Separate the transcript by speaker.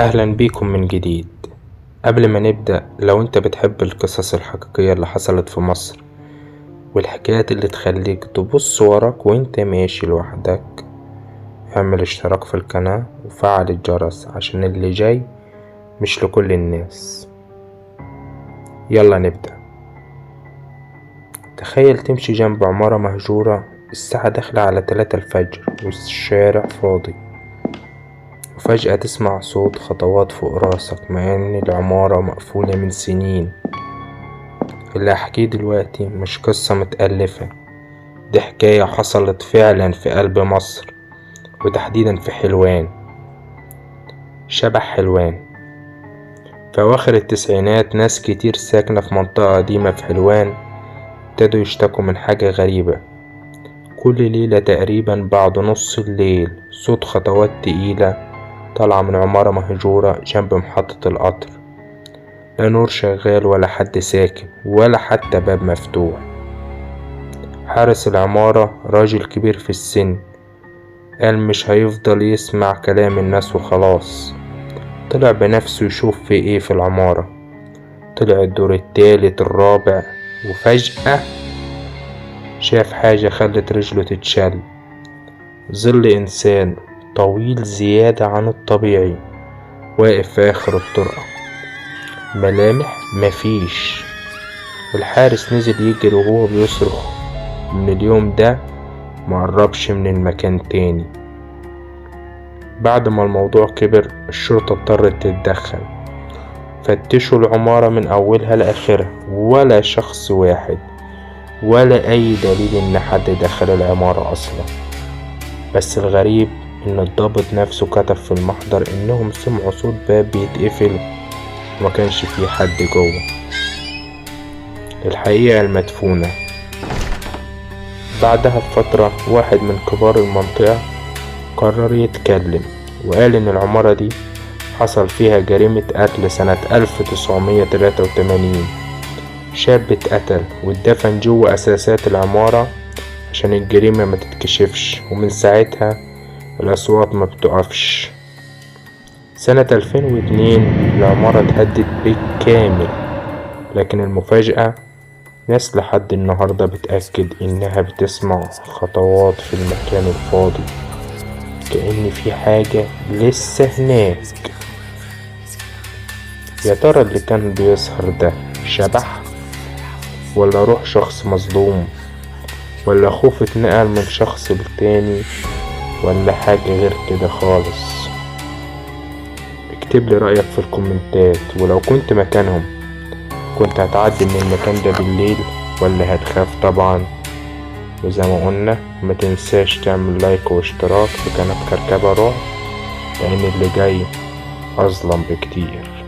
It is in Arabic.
Speaker 1: أهلا بيكم من جديد. قبل ما نبدأ، لو انت بتحب القصص الحقيقية اللي حصلت في مصر والحكايات اللي تخليك تبص وراك وانت ماشي لوحدك، اعمل اشتراك في القناة وفعل الجرس عشان اللي جاي مش لكل الناس. يلا نبدأ. تخيل تمشي جنب عمارة مهجورة، الساعة داخلة على 3 الفجر والشارع فاضي، وفجأة تسمع صوت خطوات فوق راسك مع ان العمارة مقفولة من سنين. اللي هحكيه دلوقتي مش قصة متألفة، دي حكاية حصلت فعلا في قلب مصر، وتحديدا في حلوان. شبح حلوان. في أواخر التسعينات ناس كتير ساكنة في منطقة قديمة في حلوان ابتدوا يشتكوا من حاجة غريبة. كل ليلة تقريبا بعد نص الليل صوت خطوات تقيلة طالعة من عمارة مهجورة جنب محطة القطر. لا نور شغال ولا حد ساكن ولا حتى باب مفتوح. حارس العمارة راجل كبير في السن قال مش هيفضل يسمع كلام الناس وخلاص. طلع بنفسه يشوف في ايه في العمارة. طلع الدور التالت الرابع، وفجأة شاف حاجة خلت رجله تتشل. ظل إنسان طويل زيادة عن الطبيعي واقف في آخر الطرقة، ملامح مفيش. الحارس نزل يجري وهو بيصرخ. من اليوم ده مقربش من المكان تاني. بعد ما الموضوع كبر الشرطة اضطرت تتدخل، فتشوا العمارة من أولها لآخرها، ولا شخص واحد ولا أي دليل إن حد دخل العمارة أصلا. بس الغريب إن الضابط نفسه كتب في المحضر إنهم سمعوا صوت باب بيتقفل ومكانش فيه حد جوه. الحقيقة المدفونة. بعدها بفترة واحد من كبار المنطقة قرر يتكلم وقال إن العمارة دي حصل فيها جريمة قتل سنة 1983. شاب اتقتل واتدفن جوه أساسات العمارة عشان الجريمة ما تتكشفش، ومن ساعتها الأصوات ما بتقفش. سنة 2002 العمارة اتهدت بالكامل، لكن المفاجأة ناس لحد النهاردة بتأكد إنها بتسمع خطوات في المكان الفاضي، كأن في حاجة لسه هناك. يا ترى اللي كان بيسهر ده شبح، ولا روح شخص مظلوم، ولا خوف اتنقل من شخص للتاني، ولا حاجة غير كده خالص؟ اكتب لي رأيك في الكومنتات. ولو كنت مكانهم كنت هتعدي من المكان ده بالليل ولا هتخاف؟ طبعا. وزي ما قلنا ما تنساش تعمل لايك واشتراك في قناة كركبة رعب، لان اللي جاي اظلم بكتير.